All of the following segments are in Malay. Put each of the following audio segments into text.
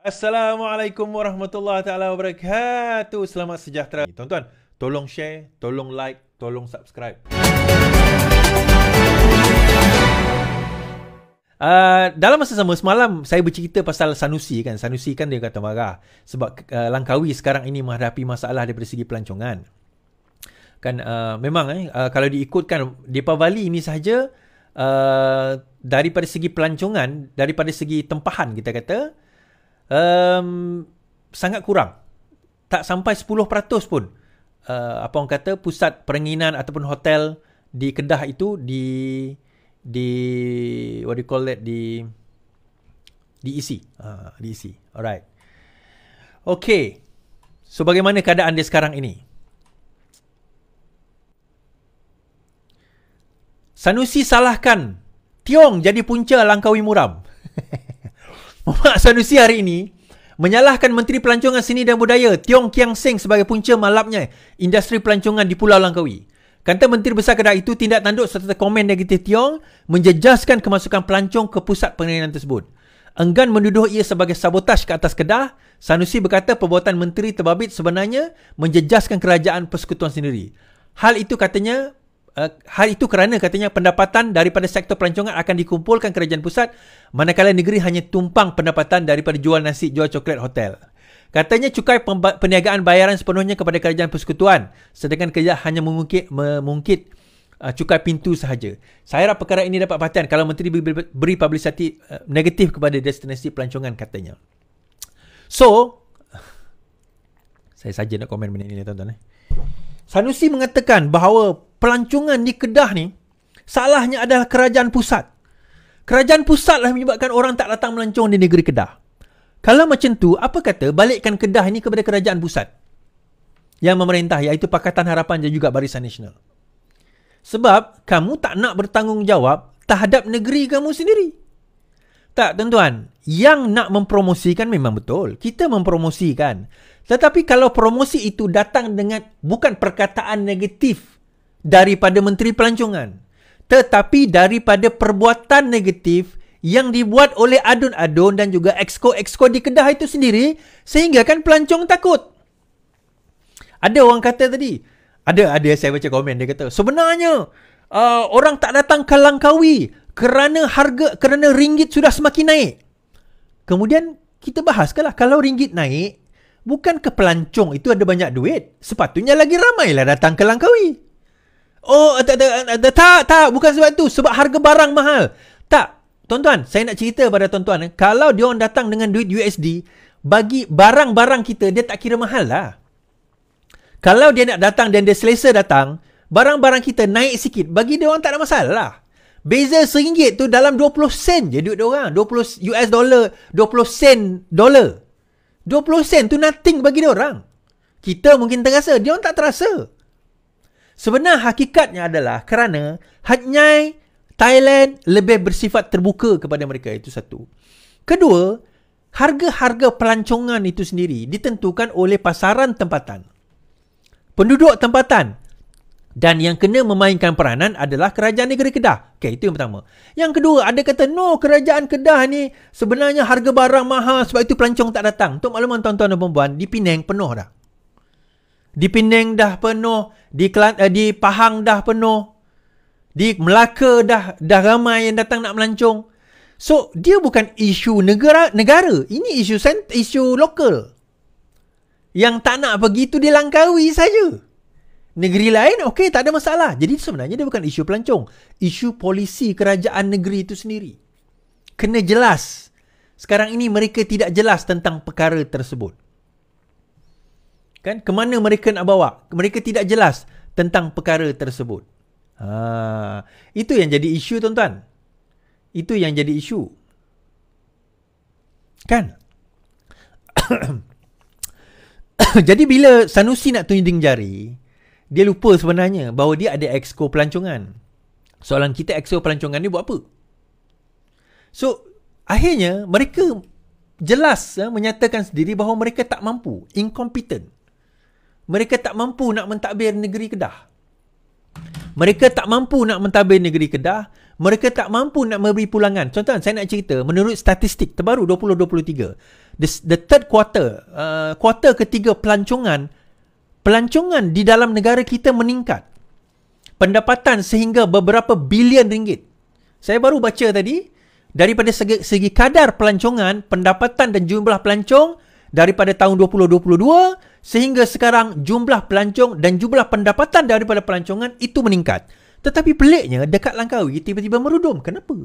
Assalamualaikum warahmatullahi taala wabarakatuh. Selamat sejahtera. Tuan-tuan, tolong share, tolong like, tolong subscribe. Dalam masa sama semalam saya bercerita pasal Sanusi kan. Sanusi kan dia kata marah sebab Langkawi sekarang ini menghadapi masalah daripada segi pelancongan. Kan memang kalau diikutkan Depa Bali ini sahaja daripada segi pelancongan, daripada segi tempahan kita kata sangat kurang. Tak sampai 10% pun apa orang kata pusat peranginan ataupun hotel di Kedah itu di what do you call that, diisi. Diisi. Alright. Okay. So bagaimana keadaan dia sekarang ini? Sanusi salahkan Tiong jadi punca Langkawi muram. Muhammad Sanusi hari ini menyalahkan Menteri Pelancongan Seni dan Budaya Tiong Kiang Seng sebagai punca malapnya industri pelancongan di Pulau Langkawi. Kata Menteri Besar Kedah itu, tindak tanduk serta komen negatif Tiong menjejaskan kemasukan pelancong ke pusat pengenalan tersebut. Enggan menduduh ia sebagai sabotaj ke atas Kedah, Sanusi berkata perbuatan Menteri terbabit sebenarnya menjejaskan kerajaan persekutuan sendiri. Hal itu kerana katanya pendapatan daripada sektor pelancongan akan dikumpulkan kerajaan pusat, manakala negeri hanya tumpang pendapatan daripada jual nasi, jual coklat, hotel. Katanya cukai perniagaan bayaran sepenuhnya kepada kerajaan persekutuan, sedangkan kerajaan hanya mengungkit cukai pintu sahaja. Saya harap perkara ini dapat perhatian kalau Menteri beri publicity negatif kepada destinasi pelancongan katanya. So, saya saja nak komen benda ini tuan-tuan. Sanusi mengatakan bahawa pelancongan di Kedah ni salahnya adalah kerajaan pusat. Kerajaan pusat lah menyebabkan orang tak datang melancong di negeri Kedah. Kalau macam tu, apa kata balikkan Kedah ini kepada kerajaan pusat yang memerintah, iaitu Pakatan Harapan dan juga Barisan Nasional. Sebab kamu tak nak bertanggungjawab terhadap negeri kamu sendiri. Tak, tuan-tuan. Yang nak mempromosikan memang betul. Kita mempromosikan. Tetapi kalau promosi itu datang dengan bukan perkataan negatif daripada Menteri Pelancongan, tetapi daripada perbuatan negatif yang dibuat oleh adun-adun dan juga exco-exco di Kedah itu sendiri, sehingga kan pelancong takut. Ada orang kata tadi, ada saya baca komen, dia kata sebenarnya orang tak datang ke Langkawi kerana ringgit sudah semakin naik. Kemudian kita bahaskanlah, kalau ringgit naik, bukan ke pelancong itu ada banyak duit, sepatutnya lagi ramailah datang ke Langkawi. Oh, tak, bukan sebab itu, sebab harga barang mahal. Tak, tuan-tuan, saya nak cerita pada tuan-tuan, kalau dia orang datang dengan duit USD, bagi barang-barang kita, dia tak kira mahal lah. Kalau dia nak datang dan dia selesa datang, barang-barang kita naik sikit, bagi dia orang tak ada masalah. Beza RM1 tu dalam 20 sen je duit dia orang. 20 US dollar, 20 sen dolar. 20 sen tu nothing bagi dia orang. Kita mungkin terasa, dia orang tak terasa. Sebenar hakikatnya adalah kerana Hatnyai Thailand lebih bersifat terbuka kepada mereka, itu satu. Kedua, harga-harga pelancongan itu sendiri ditentukan oleh pasaran tempatan, penduduk tempatan, dan yang kena memainkan peranan adalah kerajaan negeri Kedah. Okay, itu yang pertama. Yang kedua, ada kata no, kerajaan Kedah ni sebenarnya harga barang mahal sebab itu pelancong tak datang. Untuk makluman tuan-tuan dan puan-puan, di Penang penuh dah. Di Penang dah penuh, di Pahang dah penuh, di Melaka dah ramai yang datang nak melancong. So, dia bukan isu negara. Ini isu lokal. Yang tak nak pergi tu di Langkawi saja. Negeri lain, okey, tak ada masalah. Jadi sebenarnya dia bukan isu pelancong. Isu polisi kerajaan negeri itu sendiri. Kena jelas. Sekarang ini mereka tidak jelas tentang perkara tersebut. Kan? Kemana mereka nak bawa? Mereka tidak jelas tentang perkara tersebut. Itu yang jadi isu, tuan-tuan. Itu yang jadi isu. Kan? Jadi bila Sanusi nak tunjuk jari, dia lupa sebenarnya bahawa dia ada exco pelancongan. Soalan kita, exco pelancongan ni buat apa? So, akhirnya mereka jelas menyatakan sendiri bahawa mereka tak mampu, incompetent. Mereka tak mampu nak mentadbir negeri Kedah. Mereka tak mampu nak mentadbir negeri Kedah. Mereka tak mampu nak memberi pulangan. Contoh, saya nak cerita, menurut statistik terbaru 2023, the third quarter, kuartal ketiga pelancongan di dalam negara kita meningkat. Pendapatan sehingga beberapa bilion ringgit. Saya baru baca tadi, daripada segi kadar pelancongan, pendapatan dan jumlah pelancong daripada tahun 2022 sehingga sekarang jumlah pelancong dan jumlah pendapatan daripada pelancongan itu meningkat. Tetapi peliknya dekat Langkawi tiba-tiba merudum. Kenapa?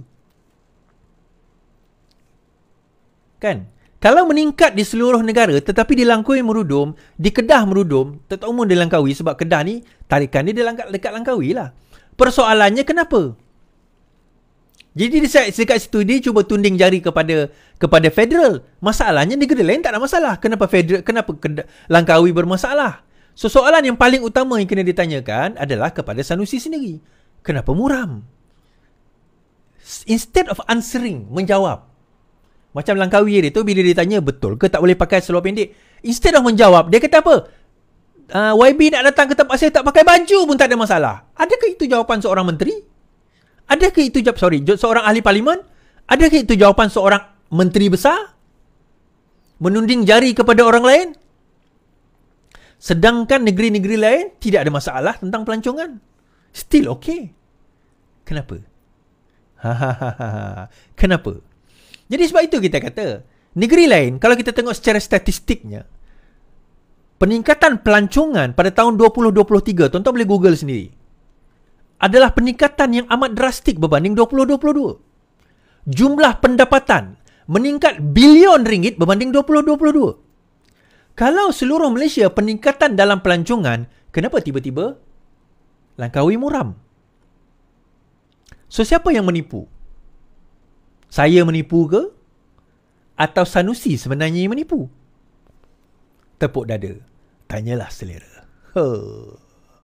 Kan? Kalau meningkat di seluruh negara tetapi di Langkawi merudum, di Kedah merudum, tetap umum di Langkawi sebab Kedah ni tarikan dia dekat Langkawi lah. Persoalannya kenapa? Jadi dekat situ dia cuba tunding jari kepada federal. Masalahnya negara lain tak ada masalah. Kenapa Langkawi bermasalah? So soalan yang paling utama yang kena ditanyakan adalah kepada Sanusi sendiri. Kenapa muram? Instead of answering, menjawab. Macam Langkawi dia tu bila ditanya betul ke tak boleh pakai seluar pendek, instead of menjawab, dia kata apa? YB nak datang ke tempat saya tak pakai baju pun tak ada masalah. Adakah itu jawapan seorang menteri? Adakah itu seorang ahli parlimen? Adakah itu jawapan seorang menteri besar? Menunding jari kepada orang lain? Sedangkan negeri-negeri lain tidak ada masalah tentang pelancongan. Still okay. Kenapa? Kenapa? Jadi sebab itu kita kata, negeri lain, kalau kita tengok secara statistiknya, peningkatan pelancongan pada tahun 2023, tuan-tuan boleh Google sendiri, adalah peningkatan yang amat drastik berbanding 2022. Jumlah pendapatan meningkat bilion ringgit berbanding 2022. Kalau seluruh Malaysia peningkatan dalam pelancongan, kenapa tiba-tiba Langkawi muram? So siapa yang menipu? Saya menipu ke? Atau Sanusi sebenarnya yang menipu? Tepuk dada. Tanyalah selera.